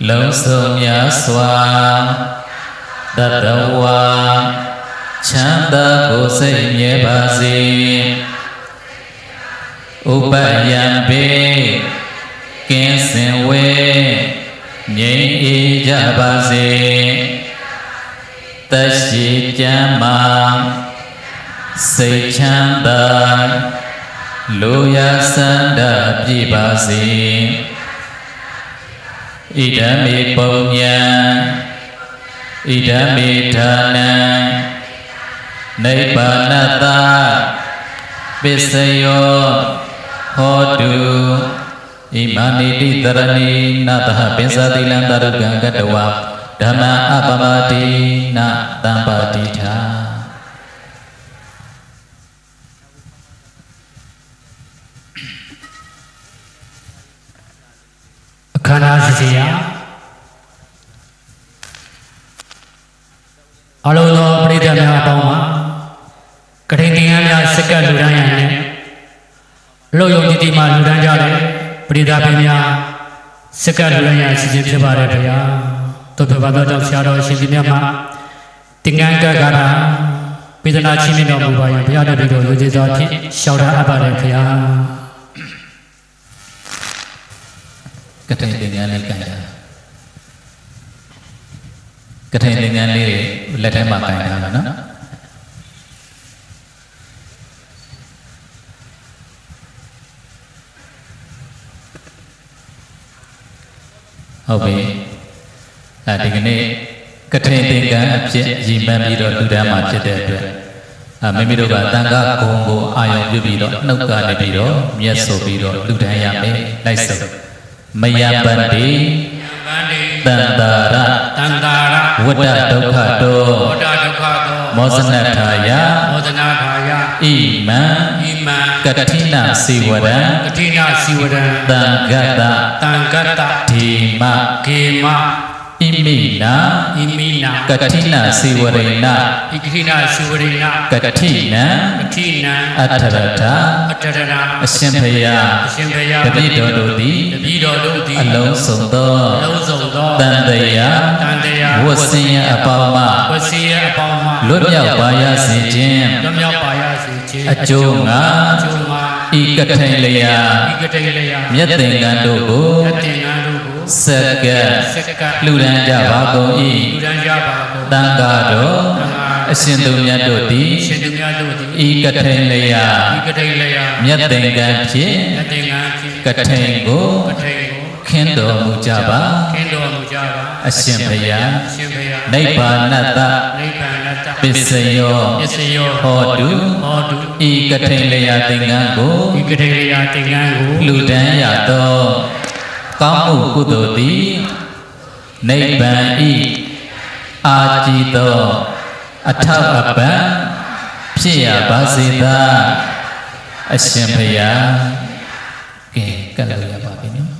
လုံးစုံများစွာတတဝါချမ်းသာကိုယ်စိတ်မြဲပါစေဥပယံပေကင်းစင်ဝဲငြိမ်းအေးကြပါစေသက်ရှိကျမ်းမာစိတ်ချမ်းသာလူရဆန္ဒပြည့်ပါစေ ဣဒံမေပုညံဣဒံမေဌာနံနိဗ္ဗာနတပစ္စယောဟောတုဣမာနိတိတရဏိနတဟပင်စတိလံတရုကံကတဝဓမ္မအပမတိနတံပါတိထာအခမ်းအနားစီစဉ်ရအလုံးသောပရိသတ်များအပေါင်းမှာကထိန်သင်္ကန်းများစက္ကန့်လူတန်းရန်နဲ့လှုပ်ယုံကြည်တည်မှလူတန်းကြတဲ့ပရိသတ်များစက္ကန့်လူတန်းရန်အစီအစဉ်ဖြစ်ပါတယ်ဗျာတို့ပြပါတော့ကြောင့်ဆရာတော်ရှင်ကြီးမြတ်မှာသင်္ကန်းကကရာပိဒနာချင်းမြတ်တော်မူပါရင်ဘုရားတပည့်တော်လူကြီးစွာဖြင့်ရှောက်တာအပ်ပါတယ်ဗျာကထိန်သင်္ကန်းလေးကန်ကြကထိန်သင်္ကန်းလေးလက်ထဲမှာကန်ထားတာနော်ဟုတ်ပြီဒီကနေ့ကထိန်သင်္ကန်းအဖြစ်ရည်မှန်းပြီးတော့လူတန်းမှာဖြစ်တဲ့အတွက်မိမိတို့ကတန်ခါကုံကိုအာရုံပြုပြီးတော့နှုတ်ကနေပြီးတော့မျက်ဆိုပြီးတော့လူတန်းရမယ်လိုက်စုပ်မယပန္တိတန္တာရဝတ္တဒုက္ခတောမောဇနထာယဣမံကတိနာစီဝရံတံဂတဓိမဣမိနာကတိနာစီဝရိဏကတိနံအထရထအရှင်ဖယားတပည့်တော်တို့သည်အလုံးစုံသောတန်တရားဝတ်ဆင်းရအပေါင်းမှလွတ်မြောက်ပါရစေခြင်းအကျိုးငါဤကထိန်လျာမြတ်သင်္ကန်းတို့ကိုစက္ကလူရန်ကြပါကုန်၏တန်ခါတော်အရှင်သူမြတ်တို့သည်ဤကထိန်လျာမြတ်သင်္ကန်းဖြင့်ကထိန်ကိုခင်းတော်မူကြပါအရှင်ဘုရားနိဗ္ဗာနတပစ္စယောဟောတုဤကထိန်လျာသင်္ကန်းကိုလူတန်းရသောကောင်းမှုကုသိုလ်သည်နိဗ္ဗာန်ဤအာကြည်သောအထောက်အပံ့ဖြစ်ရပါစေသာအရှင်ဘုရားကဲကပ်လို့ရပါပြီနော်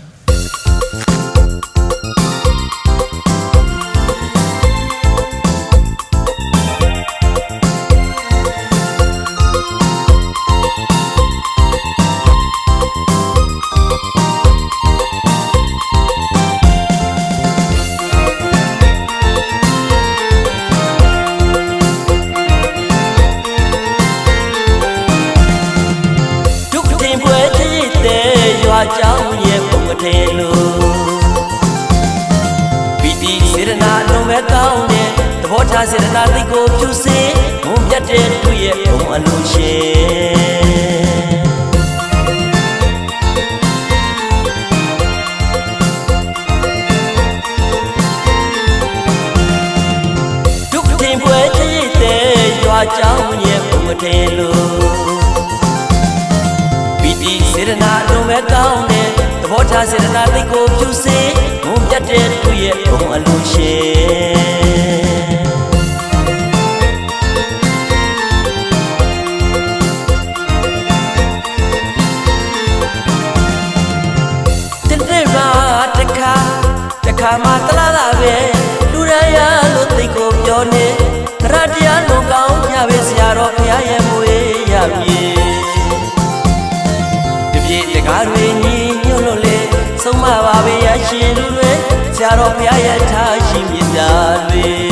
ကြောင်းရဲ့ပုံမထဲလို့ပီတိစေရနာလုံးမဲ့ကောင်းတဲ့သဘောထားစေရနာသိကိုဖြူစေဘုံပြတ်တဲ့သူရဲ့ဘုံအလုံးရှင်ဒုက္ခတင်ပွဲချစ်တဲ့ရွာကြောင်းရဲ့ပုံမထဲလို့စေရနာလုံးမဲ့ကောင်းတဲ့သဘောထားစေရနာသိကိုဖြူစေဘုံပြတ်တဲ့သူရဲ့ဘုံအလုံးရှင်တဲ့ပါတခါမှတလားတာပဲလူရရလို့သိကိုပြောနေတရတရားလုံးကောင်းညပဲဆရာတော်ဘုရားရဲ့မွေးရပြီတကားတွေညီညွတ်လို့လေဆုံးမပါပဲရရှင်လူတွေဆရာတော်ဘုရားရဲ့ထားရှိမြတ်တာတွေ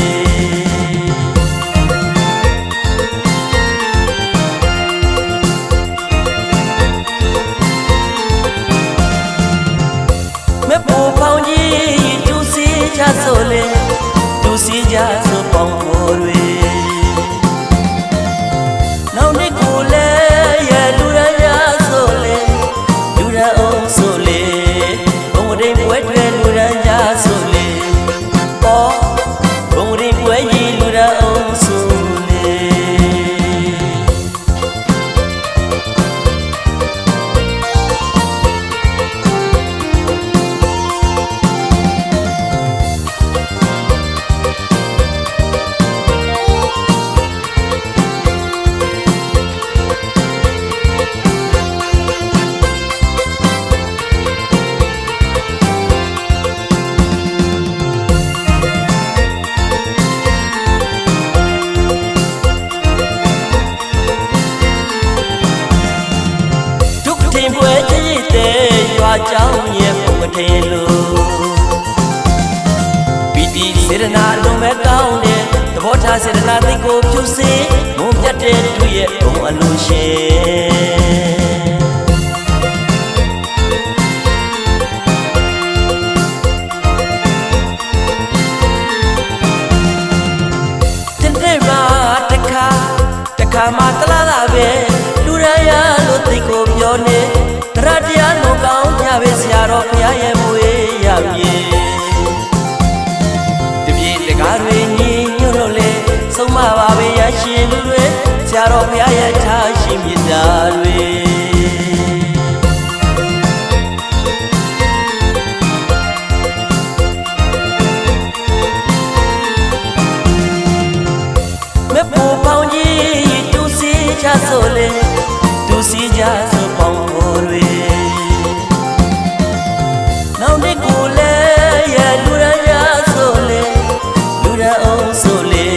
ခဲလို့ပီတိစေရနာလုံးမဲ့ကောင်းတဲ့သဘောထားစေရနာသိကိုဖြူစေမုံပြတ်တဲ့သူရဲ့ဘုံအလုံးရှင်ခါမှတလားတာပဲလူရရလို့သိကိုပြောနေတရားတရားလုံးကောင်းကြပဲဆရာတော်ဘုရားရဲ့မွေးရမြေတပြေတကားတွေညီညွတ်လို့လေဆုံးမပါပဲရရှင်လူတွေဆရာတော်ဘုရားရဲ့ထားရှိမြတ်တာတွေမပေါ်ပေါင်းကြီးချဆိုလေသူစီကြဆိုပေါင်းကိုတွေနောက်တစ်ကိုလေရလူရရဆိုလေလူရအောင်ဆိုလေ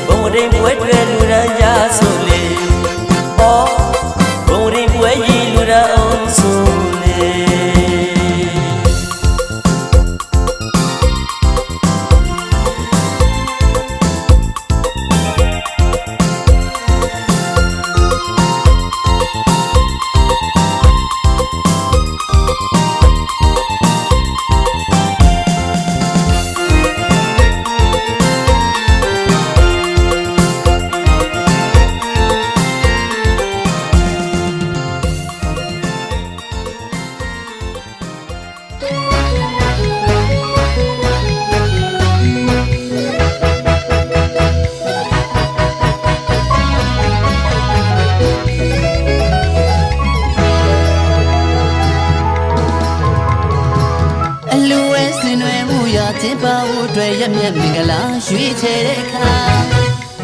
ဘုံရိမ်ပွဲတွေလူရရဆိုလေအော်ဘုံရိမ်ပွဲကြီးလူရအောင်ဆိုလေကျင်းပဖို့အတွက်ရမျက်မင်္ဂလာရွေးချယ်တဲ့အခါ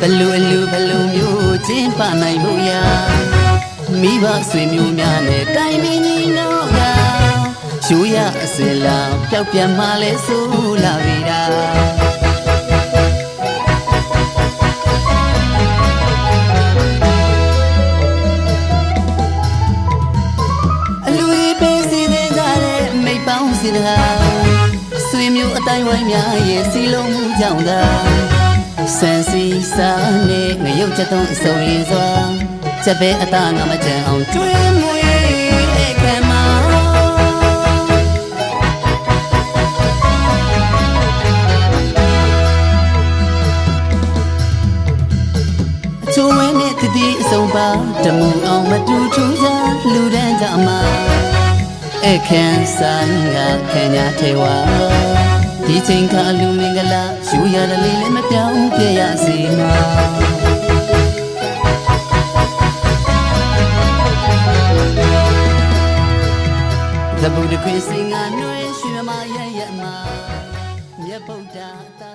ဘလူအလူဘလူမျိုးကျင်းပနိုင်ဖို့ရာမိဘဆွေမျိုးများနဲ့တိုင်ပင်ညီနောက်ကရိုးရအစင်လာပျောက်ပြန်မှလဲဆိုလာပြီတာအလူကြီးပေးစီတဲ့ကြတဲ့မိတ်ပေါင်းစီတကားဆွေမျိုးအတိုင်းဝိုင်းများရဲ့စီလုံးမှုကြောင့်သာဆန်စီစားနဲ့ငရုတ်ချက်သွန်းအစုံလင်းစွာချက်ပဲအသားငါမကြံအောင်ကျွေးမွေးအခမ်းမှာအချိုးဝဲနဲ့တတိအစုံပါတမှုအောင်မတူထူးကြလူတန်းကြမှာအခမ်းဆိုင်ကခညာထေဝါဒီချိန်ခါလူမင်္ဂလာယူရတလေးလည်းမပြောင်းပြရစီမှာသဘုဒ္ဓခွေစင်ငါနှွေးရွှေမရရမှာမြတ်ဗုဒ္ဓ